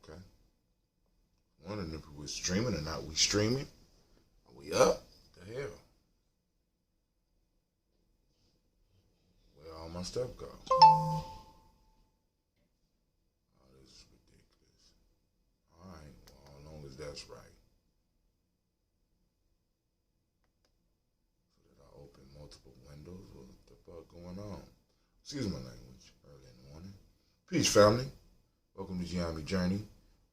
Okay. Wondering if we were streaming or not. We streaming? Are we up? What the hell? Where all my stuff go? Oh, this is ridiculous. Alright, well, as long as that's right. So did I open multiple windows? What the fuck going on? Excuse my language. Early in the morning. Peace, family. Welcome to Gye-Nyame Journey.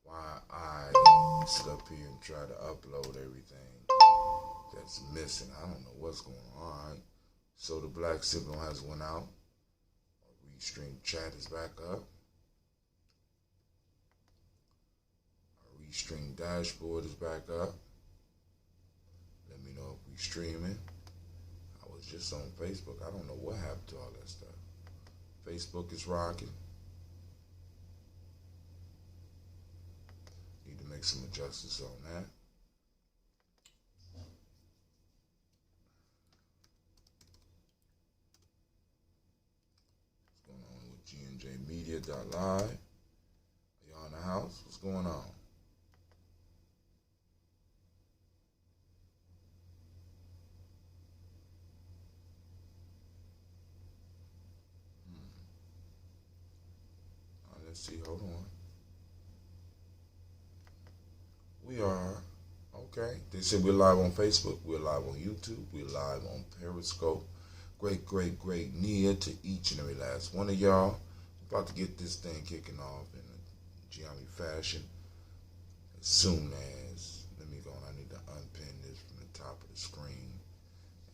Why I sit up here and try to upload everything that's missing. I don't know what's going on. Alright. So the black signal has went out. Our restream chat is back up. Our restream dashboard is back up. Let me know if we streaming. I was just on Facebook. I don't know what happened to all that stuff. Facebook is rocking. Need to make some adjustments on that. What's going on with GNJmedia.live? Are y'all in the house? What's going on? Let's see, hold on. We are, okay. They said we're live on Facebook, we're live on YouTube, we're live on Periscope. Great Nia to each and every last one of y'all. About to get this thing kicking off in a Gye-Nyame fashion. As soon as, let me go on, I need to unpin this from the top of the screen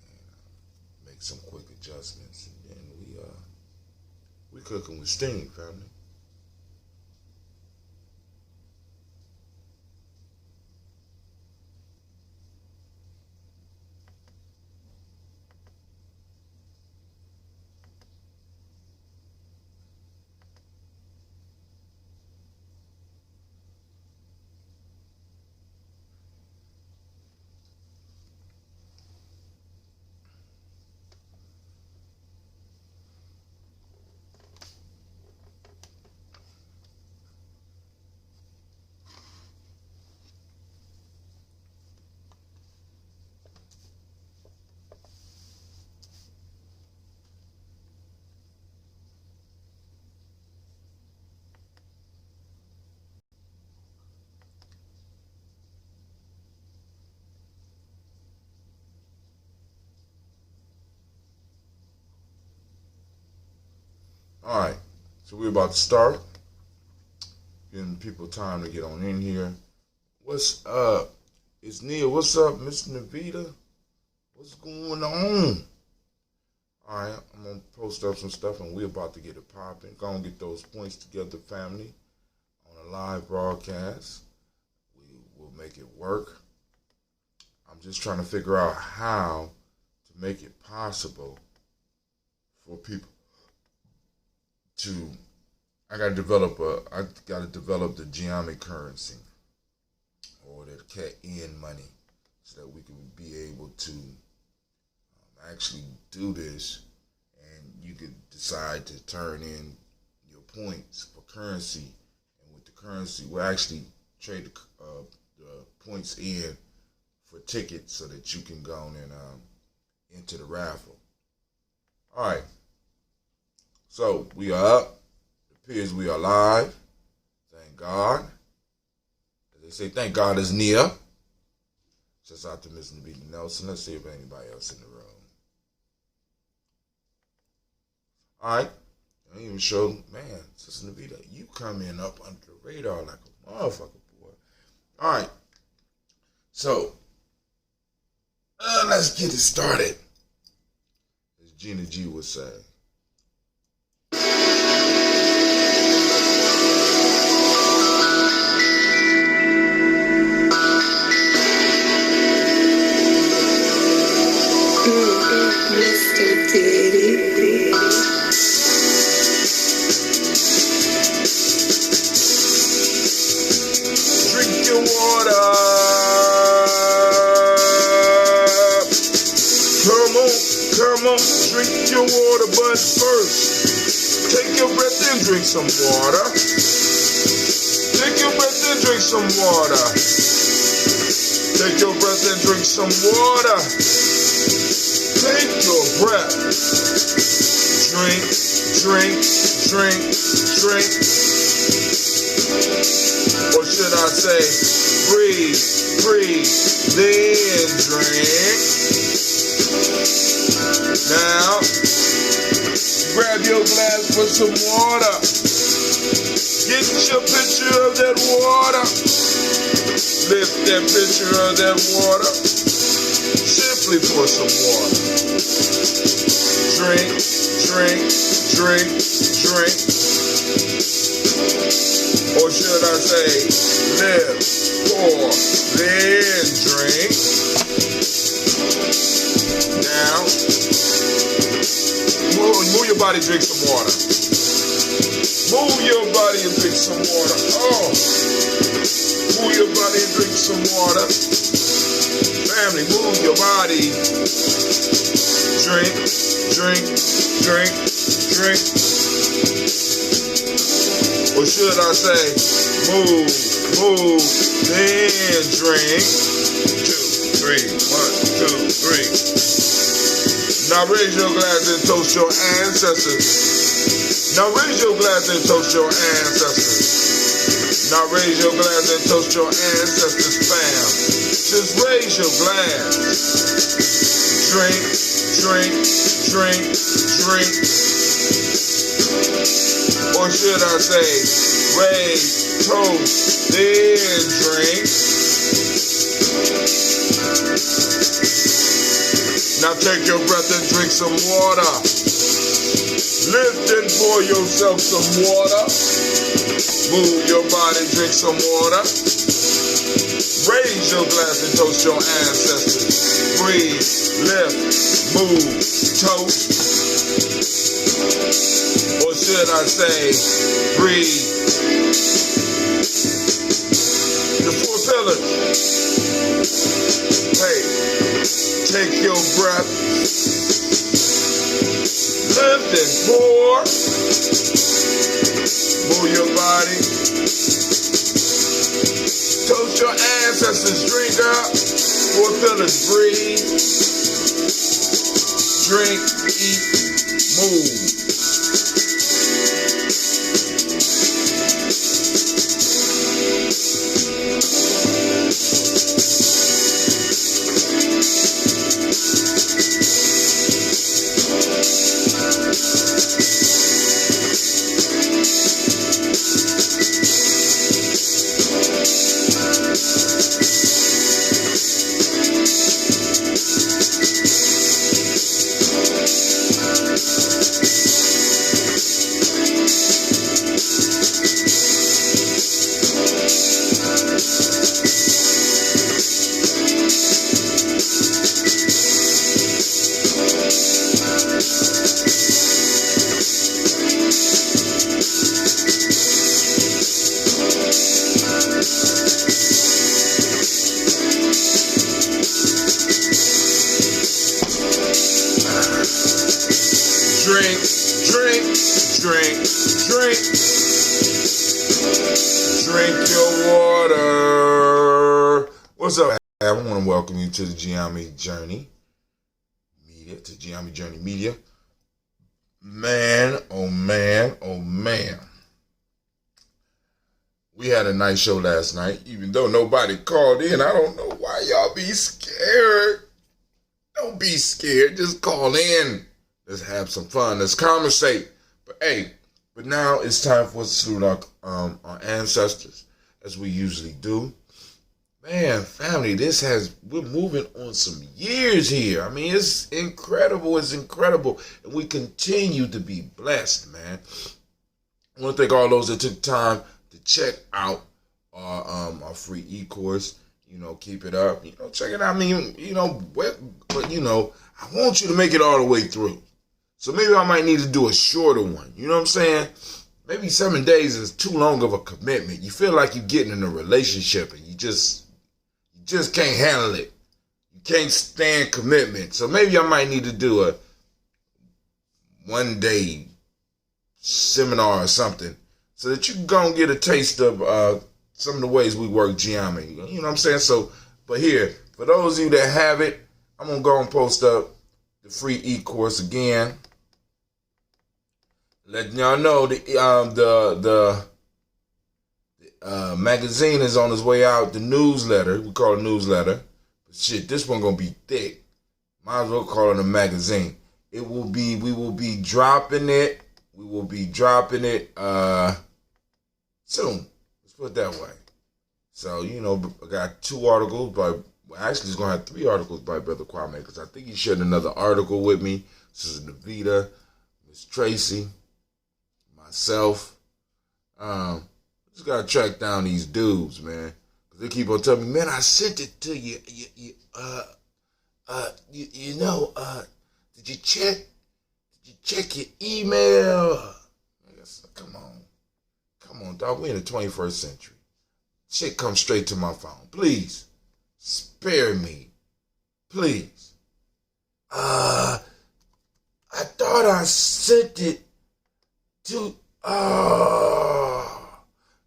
and make some quick adjustments. And then we cooking with steam, family. All right, so we're about to start. Giving people time to get on in here. What's up? It's Nia. What's up, Miss Navita? What's going on? All right, I'm going to post up some stuff, and we're about to get it popping. Go and get those points together, family, on a live broadcast. We will make it work. I'm just trying to figure out how to make it possible for people I gotta develop the Gye-Nyame currency or the Cat-In money so that we can be able to actually do this, and you could decide to turn in your points for currency, and with the currency we'll actually trade the points in for tickets so that you can go and enter the raffle. All right. So, we are up. It appears we are live. Thank God. As they say, thank God is near. Just out to Miss Navita Nelson. Let's see if anybody else in the room. All right. I ain't even show, man, Sister Navita, you come in up under the radar like a motherfucker, boy. All right. So, let's get it started. As Gina G would say. Mr. Diddy. Drink your water. Come on, drink your water, but first, take your breath and drink some water. Take your breath drink some water. Take your breath and drink some water. Take your breath. Drink, drink, drink, drink. Or should I say, breathe, breathe, then drink. Now, grab your glass for some water. Get your picture of that water. Lift that picture of that water. Simply pour some water. Drink, drink, drink, drink. Or should I say, lift, pour, then drink. Now, move your body, drink some water. Move your body and drink some water. Oh, move your body and drink some water. Family, move your body. Drink, drink, drink, drink. Or should I say, move, move, then drink. 2, 3, 1, 2, 3. Now raise your glass and toast your ancestors. Now raise your glass and toast your ancestors. Now raise your glass and toast your ancestors, fam. Just raise your glass. Drink, drink, drink, drink. Or should I say, raise, toast, then drink. Now take your breath and drink some water. Lift and pour yourself some water. Move your body, drink some water. Raise your glass and toast your ancestors. Breathe, lift, move, toast. Or should I say, breathe. The 4 pillars. Hey, take your breath. Lift and pour. Move your body. Toast your ancestors. Drink up. 4 pillars. Breathe. Drink, eat, move. Drink, drink, drink, drink. Drink your water. What's up? I want to welcome you to the Gye-Nyame Journey Media, to Gye-Nyame Journey Media. Man, oh man, oh man. We had a nice show last night, even though nobody called in. I don't know why y'all be scared. Don't be scared. Just call in. Let's have some fun. Let's conversate. But now it's time for us to salute our ancestors, as we usually do. Man, family, we're moving on some years here. I mean, it's incredible. It's incredible. And we continue to be blessed, man. I want to thank all those that took time to check out our free e-course. Keep it up. Check it out. I mean, but I want you to make it all the way through. So maybe I might need to do a shorter one. You know what I'm saying? Maybe 7 days is too long of a commitment. You feel like you're getting in a relationship and you just can't handle it. You can't stand commitment. So maybe I might need to do a 1-day seminar or something so that you can go and get a taste of some of the ways we work Gye-Nyame. You know what I'm saying? So, but here, for those of you that have it, I'm going to go and post up the free e-course again. Letting y'all know the magazine is on its way out. The newsletter, we call it a newsletter. But shit, this one going to be thick. Might as well call it a magazine. We will be dropping it. We will be dropping it soon. Let's put it that way. So, you know, I got 2 articles by, actually it's going to have 3 articles by Brother Kwame, because I think he shared another article with me. Sister Navita, Miss Tracy, myself. Just got to track down these dudes, man. Because they keep on telling me, man, I sent it to you. Did you check your email? I guess, come on, dog. We in the 21st century. Shit comes straight to my phone. Please, spare me. Please. I thought I sent it to,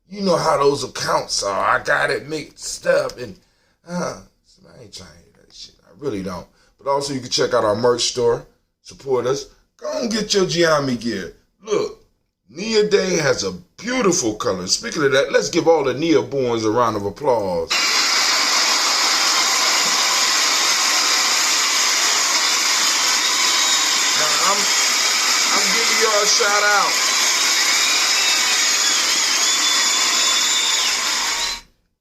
you know how those accounts are. I got it mixed up and, I ain't trying to hear that shit. I really don't. But also you can check out our merch store. Support us. Go and get your Gye-Nyame gear. Look, Nia Day has a beautiful color. Speaking of that, let's give all the Nia Borns a round of applause. Now, I'm giving y'all a shout out.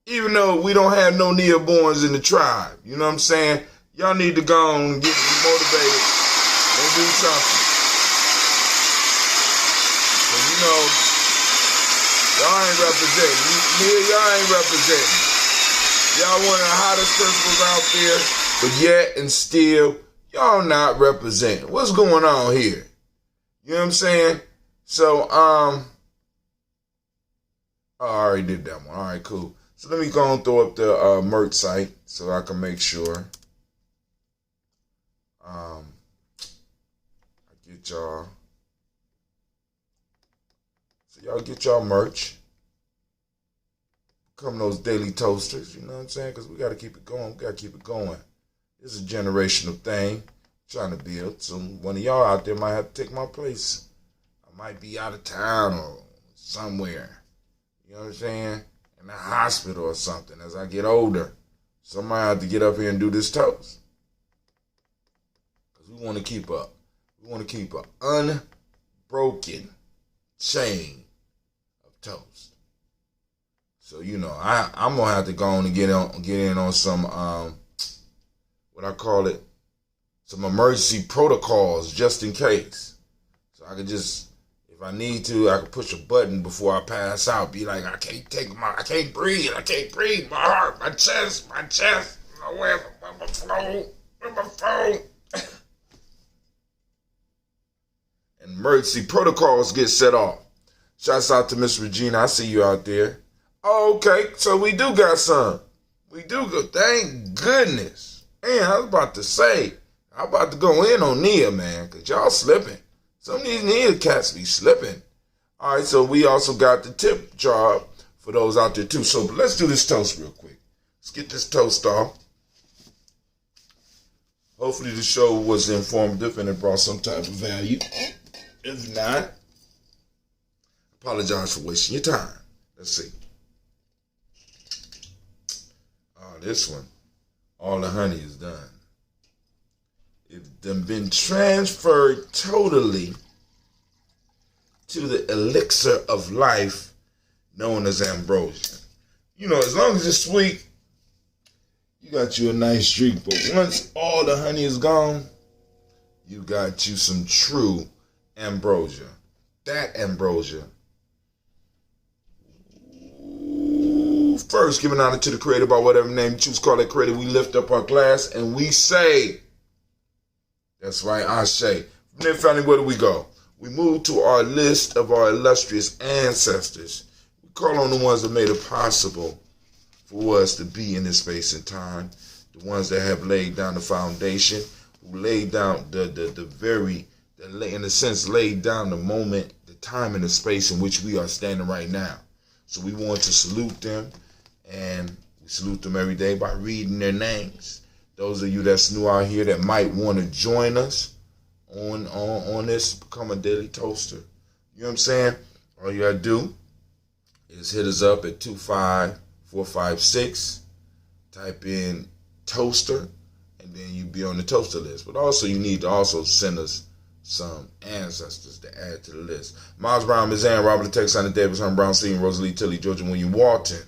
Even though we don't have no Nia Borns in the tribe, you know what I'm saying? Y'all need to go and get motivated and do something. So, you know, y'all ain't representing. Y'all ain't representing. Y'all one of the hottest principals out there, but yet and still, y'all not representing. What's going on here? You know what I'm saying? So, I already did that one. All right, cool. So let me go and throw up the merch site so I can make sure I get y'all. So y'all get y'all merch. Become those daily toasters, you know what I'm saying? Because we got to keep it going. We got to keep it going. This is a generational thing I'm trying to build. So one of y'all out there might have to take my place. I might be out of town or somewhere. You know what I'm saying? In the hospital or something as I get older. Somebody have to get up here and do this toast. Because we want to keep up. We want to keep an unbroken chain of toast. So, you know, I'm going to have to go on and get in on some, what I call it, some emergency protocols just in case. So I could just, if I need to, I could push a button before I pass out. Be like, I can't breathe, my heart, my chest, where's my phone? And emergency protocols get set off. Shouts out to Miss Regina, I see you out there. Oh, okay, so we do got some. We do good, thank goodness. Man, I was about to say, I'm about to go in on Nia, man, because y'all slipping. Some of these Nia cats be slipping. All right, so we also got the tip jar for those out there too. So let's do this toast real quick. Let's get this toast off. Hopefully the show was informative and it brought some type of value. If not, apologize for wasting your time. Let's see. Oh, this one. All the honey is done. It's been transferred totally to the elixir of life known as ambrosia. You know, as long as it's sweet, you got you a nice drink. But once all the honey is gone, you got you some true ambrosia. That ambrosia. First, giving honor to the Creator by whatever name you choose to call that Creator. We lift up our glass and we say, that's right, I say. From there, family, where do we go? We move to our list of our illustrious ancestors. We call on the ones that made it possible for us to be in this space and time. The ones that have laid down the foundation, who laid down in a sense, laid down the moment, the time and the space in which we are standing right now. So we want to salute them, and we salute them every day by reading their names. Those of you that's new out here that might want to join us on this, become a daily toaster. You know what I'm saying? All you gotta do is hit us up at 25456. Type in toaster, and then you be on the toaster list. But also, you need to also send us some ancestors to add to the list. Miles Brown, Ms. Ann, Robert the Texan, Davis, Herm Brown, Senior, Rosalie Tilly, Georgia William Walton.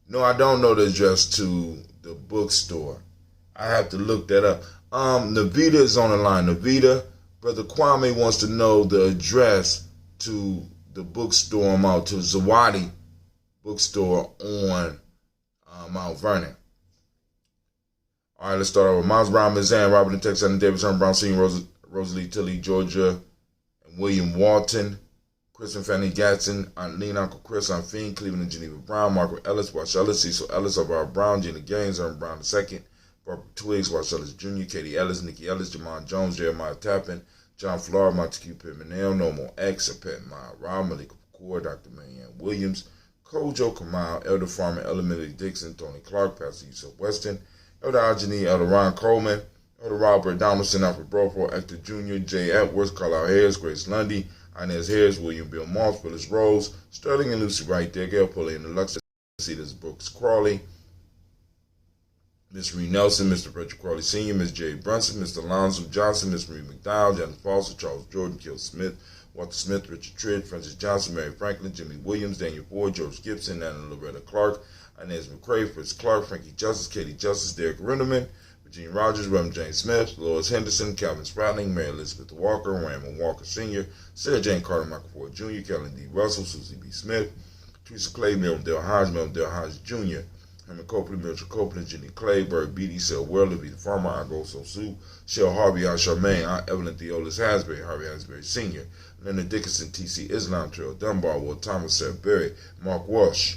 No, I don't know the address to the bookstore. I have to look that up. Navita is on the line. Navita, Brother Kwame wants to know the address to the bookstore out to Zawadi bookstore on Mount Vernon. All right, let's start over. Miles Brown, Ms. Ann, Robert and Texas, Davis, Herm Brown, Senior, Rosalie Tilly, Georgia, and William Walton, Chris and Fanny Gatson, Aunt Lena, Uncle Chris, Aunt Fiend, Cleveland and Geneva Brown, Margaret Ellis, Wash Ellis, Cecil Ellis, Alvaro Brown, Gina Gaines, Herm Brown II, Barbara Twiggs, Wash Ellis Jr., Katie Ellis, Nikki Ellis, Jamon Jones, Jeremiah Tappan, John Flora, Montague Pittman, Normal X, Apet Mile, Rob, Malika Kapoor, Dr. Marianne Williams, Kojo Kamal, Elder Farmer, Elder Millie Dixon, Tony Clark, Pastor Yusuf Weston, Elder Algeny, Elder Ron Coleman, Elder Robert Donaldson, Alfred Bropo, Hector Jr., Jay Edwards, Carlisle Harris, Grace Lundy, Inez Harris, William Bill Moss, Willis Rose, Sterling and Lucy Wright, there, Gail Pulley and the Lux, Cedars Brooks Crawley, Miss Ree Nelson, Mr. Frederick Crawley Sr., Miss Jerry Brunson, Mr. Alonzo Johnson, Miss Marie McDowell, Janice Foster, Charles Jordan, Kill Smith, Walter Smith, Richard Tridd, Francis Johnson, Mary Franklin, Jimmy Williams, Daniel Ford, George Gibson, Anna Loretta Clark, Inez McCrae, Fritz Clark, Frankie Justice, Katie Justice, Derek Rinderman, Virginia Rogers, Reverend James Smith, Lois Henderson, Calvin Spratling, Mary Elizabeth Walker, Raymond Walker Sr., Sarah Jane Carter, Michael Ford Jr., Kellen D. Russell, Susie B. Smith, Teresa Clay, Melvin Dale Hodge Jr., Herman Copeland, Mildred Copeland, Jenny Clay, Bird Beatty, Sel Weller, B. the Farmer, I Go So Sue, Shell Harvey, Aunt Charmaine, Aunt Evelyn Theolis Hasbury, Harvey Hasbury Sr., Leonard Dickinson, T.C. Islam, Trail Dunbar, Will Thomas, Sarah Berry, Mark Walsh,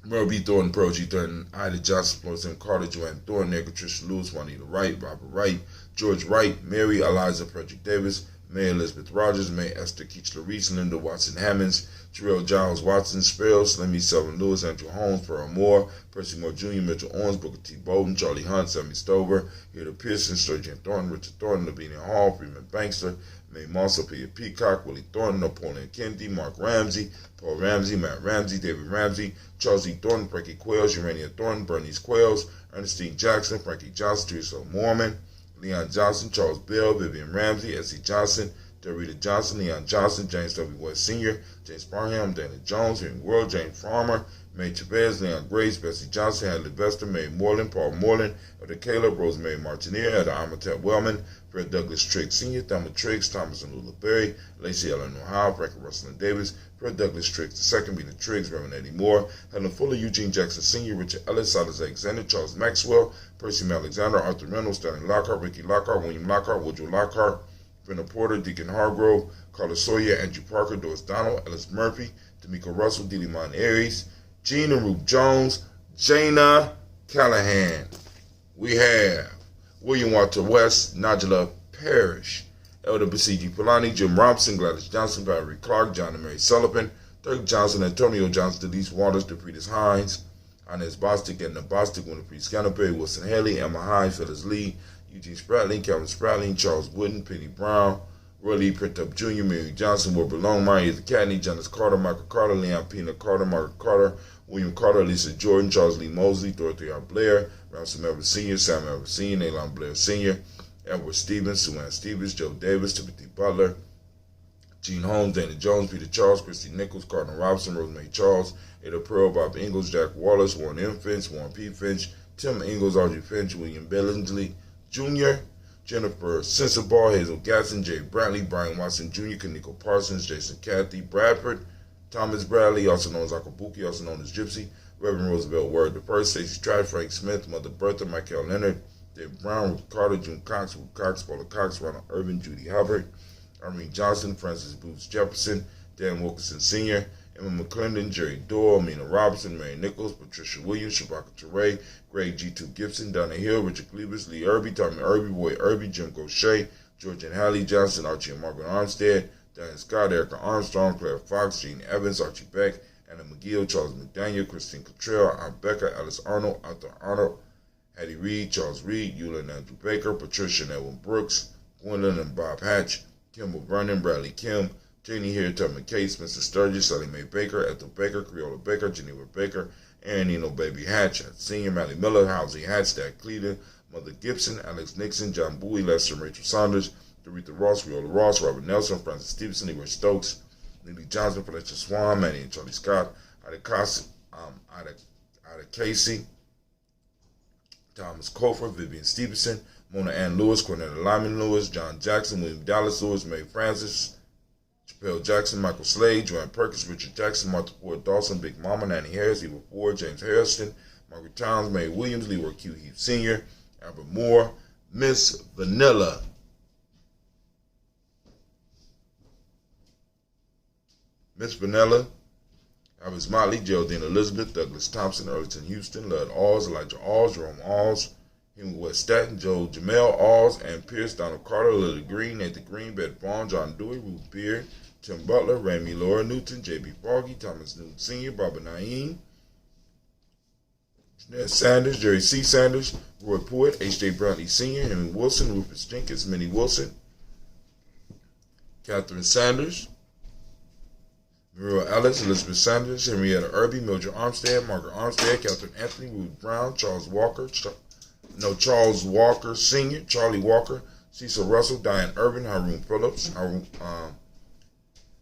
Merle B. Thornton, Pearl G. Thornton, Ida Johnson, Florence M. Carter, Joanne Thornton, Patricia Lewis, Juanita Wright, Robert Wright, George Wright, Mary Eliza Frederick Davis, May Elizabeth Rogers, May Esther Keachler Reese, Linda Watson Hammonds, Terrell Giles Watson, Sparrow, Slimmy Selvin Lewis, Andrew Holmes, Pearl Moore, Percy Moore Jr., Mitchell Owens, Booker T. Bowden, Charlie Hunt, Sammy Stover, Hilda Pearson, Sturgeon Thornton, Richard Thornton, Lavinia Hall, Freeman Bankster, May Moss, Peter Peacock, Willie Thornton, Napoleon Kennedy, Mark Ramsey, Paul Ramsey, Matt Ramsey, David Ramsey, Charles E. Thornton, Frankie Quails, Urania Thornton, Bernice Quails, Ernestine Jackson, Frankie Johnson, Teresa Mormon, Leon Johnson, Charles Bell, Vivian Ramsey, S.C. Johnson, Dorita Johnson, Leon Johnson, James W. West Sr., James Barham, Dana Jones, Henry World, James Farmer, May Chavez, Leon Grace, Bessie Johnson, Hadley Vester, May Moreland, Paul Moreland, Elder Caleb, Rosemary Martineer, Elder Amatep Wellman, Fred Douglas Triggs Sr., Thelma Triggs, Thomas and Lula Berry, Lacey Ellen Ohio, Frankie Russell and Davis, Fred Douglas Triggs II, Bina Triggs, Reverend Eddie Moore, Helen Fuller, Eugene Jackson Sr., Richard Ellis, Silas Alexander, Charles Maxwell, Percy Alexander, Arthur Reynolds, Stanley Lockhart, Ricky Lockhart, William Lockhart, Woodrow Lockhart, Brenda Porter, Deacon Hargrove, Carla Sawyer, Andrew Parker, Doris Donald, Ellis Murphy, D'Amico Russell, Didi Mon Aries, Gene and Ruth Jones, Jana Callahan. We have William Walter West, Najla Parrish, Elder Basiji Polani, Jim Robson, Gladys Johnson, Valerie Clark, John and Mary Sullivan, Dirk Johnson, Antonio Johnson, Denise Waters, DeFridas Hines, Inez Bostic, Edna Bostic, Winifred Scanterbury, Wilson Haley, Emma Hines, Phyllis Lee, Eugene Spratling, Calvin Spratling, Charles Wooden, Penny Brown, Roy Lee Printup Jr., Mary Johnson, Wilbur Longmire, Ethan Cadney, Janice Carter, Michael Carter, Leon Pina Carter, Margaret Carter, William Carter, Lisa Jordan, Charles Lee Mosley, Dorothy R. Blair, Ramsey Everett Sr., Sam Everett Sr., Naylon Blair Sr., Edward Stevens, Sue Ann Stevens, Joe Davis, Timothy Butler, Gene Holmes, Dana Jones, Peter Charles, Christy Nichols, Cardinal Robinson, Rosemary Charles, Ada Pearl, Bob Ingalls, Jack Wallace, Warren M. Finch, Warren P. Finch, Tim Ingalls, Audrey Finch, William Billingsley Jr., Jennifer Sensabaugh, Hazel Gatson, Jay Bradley, Brian Watson Jr., Kaniko Parsons, Jason Cathy Bradford, Thomas Bradley, also known as Akabuki, also known as Gypsy, Reverend Roosevelt Word I, Stacey Stroud, Frank Smith, Mother Bertha, Michael Leonard, Dave Brown, Ruth Carter, June Cox, Ruth Cox, Paula Cox, Ronald Irvin, Judy Hubbard, Irene Johnson, Francis Booth Jefferson, Dan Wilkinson Sr., Emma McClendon, Jerry Doyle, Amina Robinson, Mary Nichols, Patricia Williams, Shabaka Teray, Greg G2 Gibson, Donna Hill, Richard Cleavers, Lee Irby, Tommy Irby, Roy Irby, Jim Gaucher, George and Hallie Johnson, Archie and Margaret Armstead, Diane Scott, Erica Armstrong, Claire Fox, Gene Evans, Archie Beck, Anna McGill, Charles McDaniel, Christine Cottrell, Aunt Becca, Alice Arnold, Arthur Arnold, Hattie Reed, Charles Reed, Eula and Andrew Baker, Patricia and Edwin Brooks, Gwendolyn and Bob Hatch, Kimball Vernon, Bradley Kim, Janie Tubman Case, Mrs. Sturgis, Sally Mae Baker, Ethel Baker, Creola Baker, Geneva Baker, Aaron Eno Baby Hatch, Senior, Mally Miller, Halsey Hatch, Stack Cleveland, Mother Gibson, Alex Nixon, John Bowie, Lester and Rachel Saunders, Doretha Ross, Viola Ross, Robert Nelson, Francis Stevenson, Leroy Stokes, Lily Johnson, Felicia Swan, Manny and Charlie Scott, Ida Casey, Thomas Cofer, Vivian Stevenson, Mona Ann Lewis, Cornetta Lyman Lewis, John Jackson, William Dallas Lewis, Mae Francis, Chappelle Jackson, Michael Slade, Joanne Perkins, Richard Jackson, Martha Ford Dawson, Big Mama, Nanny Harris, Eva Ford, James Harrison, Margaret Towns, Mae Williams, Leroy Q. Heath Sr., Albert Moore, Miss Vanilla, Albert Motley, Geraldine Elizabeth, Douglas Thompson, Earlington Houston, Lud Alls, Elijah Alls, Jerome Alls, Henry West Staten, Joe Jamel Alls, Ann Pierce, Donald Carter, Lily Green, Nathan Green, Beth Vaughn, John Dewey, Ruth Beard, Tim Butler, Rami Laura Newton, J.B. Foggy, Thomas Newton Sr., Barbara Naeem, Jeanette Sanders, Jerry C. Sanders, Roy Pruitt, H.J. Brantley Sr., Henry Wilson, Rufus Jenkins, Minnie Wilson, Catherine Sanders, Muriel Ellis, Elizabeth Sanders, Henrietta Irby, Mildred Armstead, Margaret Armstead, Catherine Anthony, Ruth Brown, Charles Walker Sr., Charlie Walker, Cecil Russell, Diane Irvin, Haroon Phillips,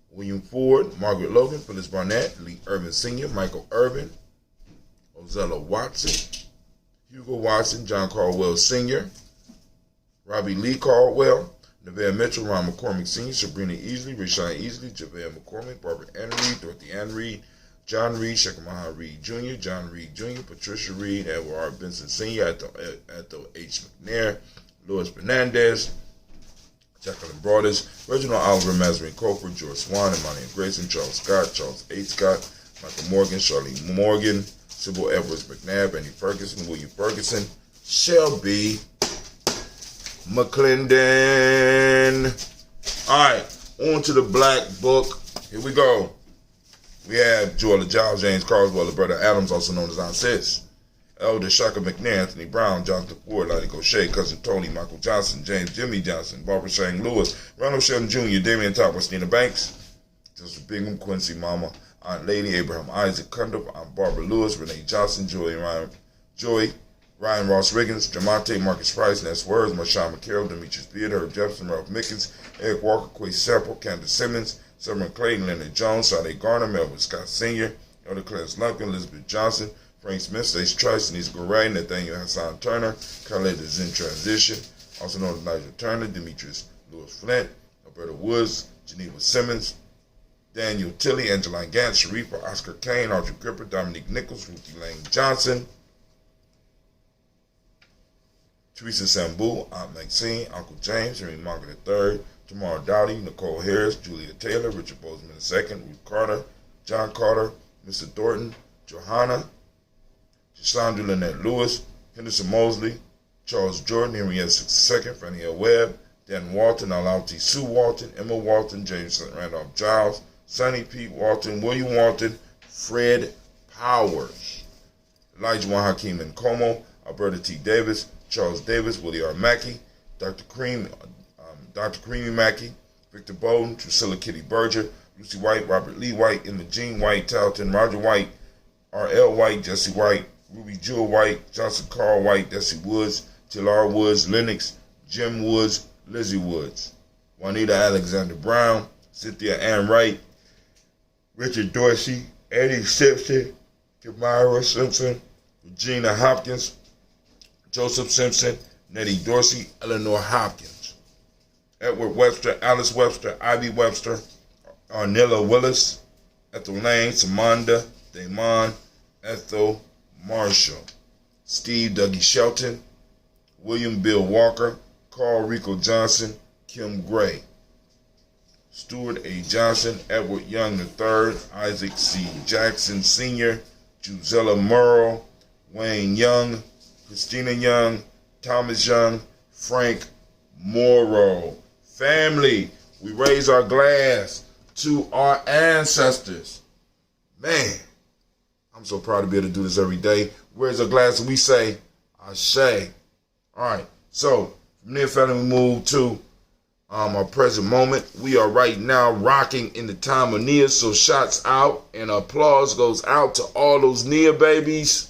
William Ford, Margaret Logan, Phyllis Barnett, Lee Irvin Sr., Michael Irvin, Ozella Watson, Hugo Watson, John Caldwell Sr., Robbie Lee Caldwell, Nevada Mitchell, Ron McCormick Sr., Sabrina Easley, Rashawn Easley, Javale McCormick, Barbara Ann Reed, Dorothy Ann Reed, John Reed, Shekamaha Reed Jr., John Reed Jr., Patricia Reed, Edward R. Benson Sr., Ethel H. McNair, Louis Fernandez, Jacqueline Broadus, Reginald Oliver, Mazarin Cofer, George Swan, Imani Grayson, Charles Scott, Charles H. Scott, Michael Morgan, Charlene Morgan, Sybil Edwards McNabb, Andy Ferguson, William Ferguson, Shelby McClendon. Alright, on to the Black Book. Here we go. We have Joella Giles, James Carswell, Roberta Adams, also known as Aunt Sis, Elder Shaka McNair, Anthony Brown, Jonathan Ford, Lottie Gaucher, Cousin Tony, Michael Johnson, James Jimmy Johnson, Barbara Shane Lewis, Ronald Shelton Jr., Damian Top, Christina Banks, Joseph Bingham, Quincy Mama, Aunt Lady, Abraham Isaac Cundiff, Aunt Barbara Lewis, Renee Johnson, Ryan Ross Riggins, Jamonte Marcus Price, Ness Words, Marshawn McCarroll, Demetrius Beard, Herb Jefferson, Ralph Mickens, Eric Walker, Quay Sepple, Candace Simmons, Summer Clayton, Leonard Jones, Sade Garner, Melvin Scott Sr., Elder Clarence Lumpkin, Elizabeth Johnson, Frank Smith, Stacey Trice, Denise Goray, Nathaniel Hassan Turner, Khaled is in transition, also known as Nigel Turner, Demetrius Lewis Flint, Alberta Woods, Geneva Simmons, Daniel Tilley, Angeline Gantz, Sharifa, Oscar Kane, Audrey Gripper, Dominique Nichols, Ruthie Lane Johnson, Teresa Sambu, Aunt Maxine, Uncle James, Henry Margaret III, Tamara Dowdy, Nicole Harris, Julia Taylor, Richard Bozeman II, Ruth Carter, John Carter, Mr. Thornton, Johanna, Cassandra Lynette Lewis, Henderson Mosley, Charles Jordan, Henrietta II, Fannie L. Webb, Dan Walton, Alauti Sue Walton, Emma Walton, James Randolph Giles, Sonny Pete Walton, William Walton, Fred Powers, Elijah Juan Hakeem Nkomo, Alberta T. Davis, Charles Davis, Willie R. Mackey, Dr. Creamy Mackey, Victor Bowden, Drusilla Kitty Berger, Lucy White, Robert Lee White, Emma Jean White, Talton Roger White, R.L. White, Jesse White, Ruby Jewel White, Johnson Carl White, Desi Woods, Tilar Woods, Lennox, Jim Woods, Lizzie Woods, Juanita Alexander Brown, Cynthia Ann Wright, Richard Dorsey, Eddie Simpson, Kamara Simpson, Regina Hopkins, Joseph Simpson, Nettie Dorsey, Eleanor Hopkins, Edward Webster, Alice Webster, Ivy Webster, Arnilla Willis, Ethel Lane, Samanda, Damon, Ethel Marshall, Steve Dougie Shelton, William Bill Walker, Carl Rico Johnson, Kim Gray, Stuart A. Johnson, Edward Young III, Isaac C. Jackson Sr., Gisella Murrow, Wayne Young, Christina Young, Thomas Young, Frank Morrow. Family, We raise our glass to our ancestors. Man, I'm so proud to be able to do this every day. We raise our glass and we say, Ashe. All right, so from there, family, we move to our present moment. We are right now rocking in the time of Nia, so shots out and applause goes out to all those Nia babies.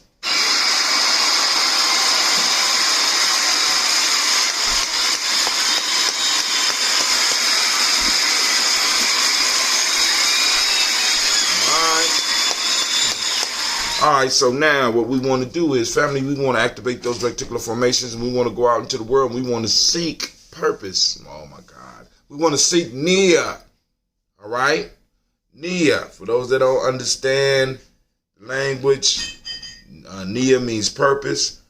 All right, so now what we want to do is, family, we want to activate those reticular formations, and we want to go out into the world, and we want to seek purpose. Oh, my God. We want to seek Nia. All right? Nia. For those that don't understand language, Nia means purpose.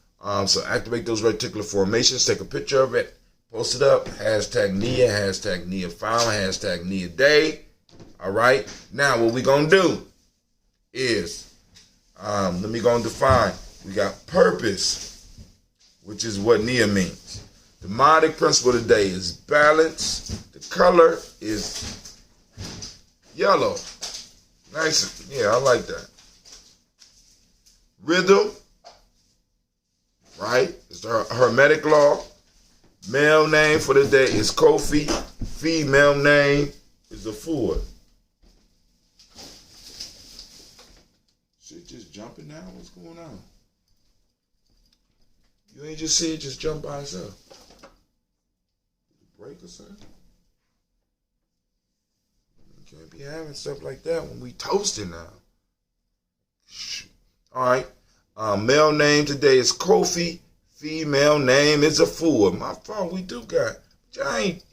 So activate those reticular formations. Take a picture of it. Post it up. Hashtag Nia. Hashtag Nia found. Hashtag Nia day. All right? Now, what we're going to do is... let me go and define. We got purpose, which is what Nia means. The modic principle of the day is balance. The color is yellow. Nice. Yeah, I like that. Rhythm, right? It's the Hermetic law. Male name for the day is Kofi. Female name is the Ford. Shit just jumping now? What's going on? You ain't just see it just jump by itself. Break or something? You can't be having stuff like that when we toasting now. Alright. Male name today is Kofi. Female name is a fool. My fault, we do got. I ain't,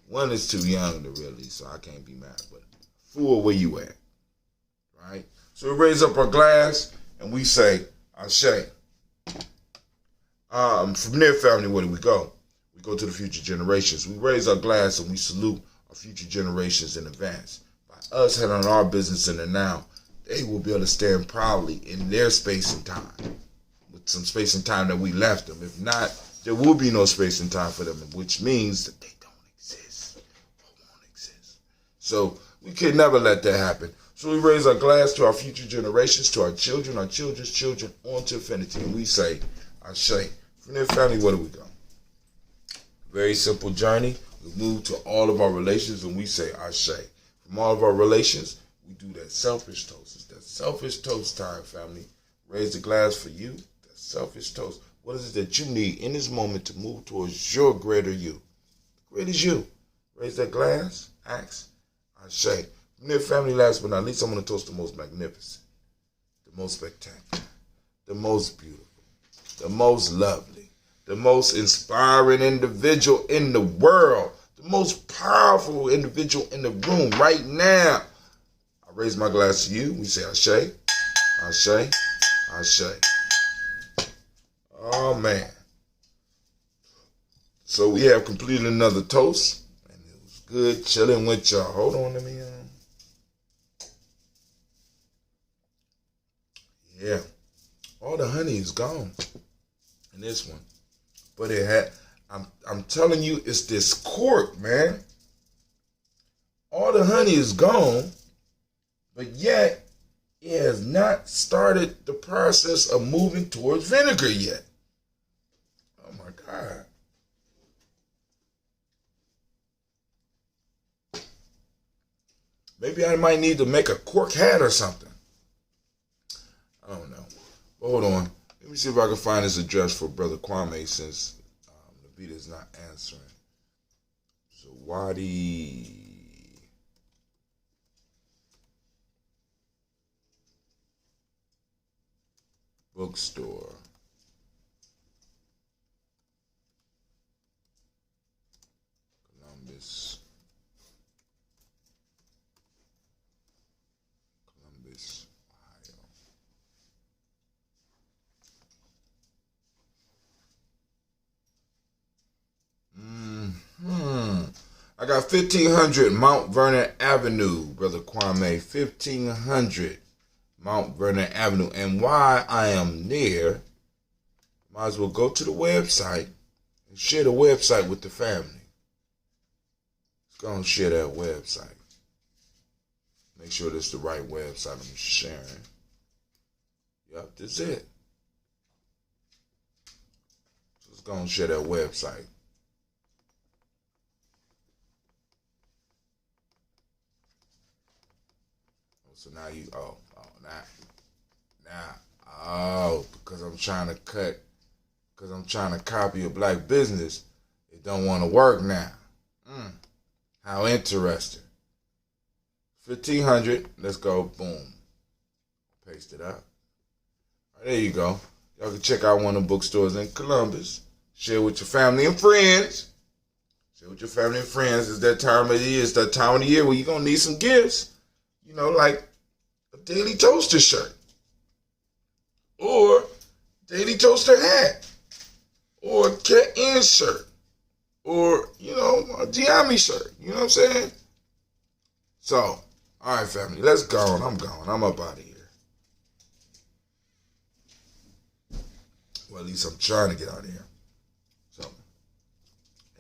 one is too young to really, so I can't be mad. But fool, where you at? Right? So we raise up our glass and we say, Ashe. From there, family, where do we go? We go to the future generations. We raise our glass and we salute our future generations in advance. By us handling our business in the now, they will be able to stand proudly in their space and time. With some space and time that we left them. If not, there will be no space and time for them, which means that they don't exist or won't exist. So we can never let that happen. So we raise our glass to our future generations, to our children's children, on to infinity. And we say, Ashe. From there, family, where do we go? Very simple journey. We move to all of our relations and we say, Ashe. From all of our relations, we do that selfish toast. It's that selfish toast time, family. Raise the glass for you. That selfish toast. What is it that you need in this moment to move towards your greater you? The greatest you. Raise that glass. Ask. Ashe. From there, family, last but not least, I'm going to toast the most magnificent, the most spectacular, the most beautiful, the most lovely, the most inspiring individual in the world, the most powerful individual in the room right now. I raise my glass to you. We say Ashe, Ashe, Ashe. Oh, man. So we have completed another toast, and it was good chilling with y'all. Hold on, let me... Yeah, all the honey is gone in this one, but it had. I'm telling you, it's this cork, man. All the honey is gone, but yet it has not started the process of moving towards vinegar yet. Oh my God! Maybe I might need to make a cork hat or something. I don't know. But hold on. Let me see if I can find his address for Brother Kwame since Navita is not answering. So Wadi Bookstore. Columbus. I got 1500 Mount Vernon Avenue, Brother Kwame. 1500 Mount Vernon Avenue. And while I am near, might as well go to the website and share the website with the family. Go and share that website. Make sure this is the right website I'm sharing. Yep, that's it. Let's go and share that website. So now because I'm trying to copy a black business, it don't want to work now. How interesting. 1,500. Let's go. Boom. Paste it up. Right, there you go. Y'all can check out one of the bookstores in Columbus. Share with your family and friends. It's that time of the year. It's that time of the year where you're going to need some gifts. You know, like a Daily Toaster shirt. Or Daily Toaster hat. Or a Cat-In shirt. Or, a Gye-Nyame shirt. You know what I'm saying? So, all right, family. Let's go. I'm going. I'm up out of here. Well, at least I'm trying to get out of here. So,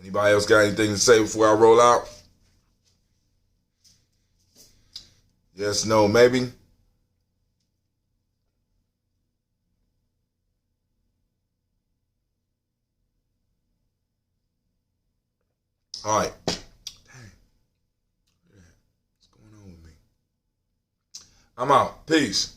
anybody else got anything to say before I roll out? Yes, no, maybe? All right. Dang. What's going on with me? I'm out. Peace.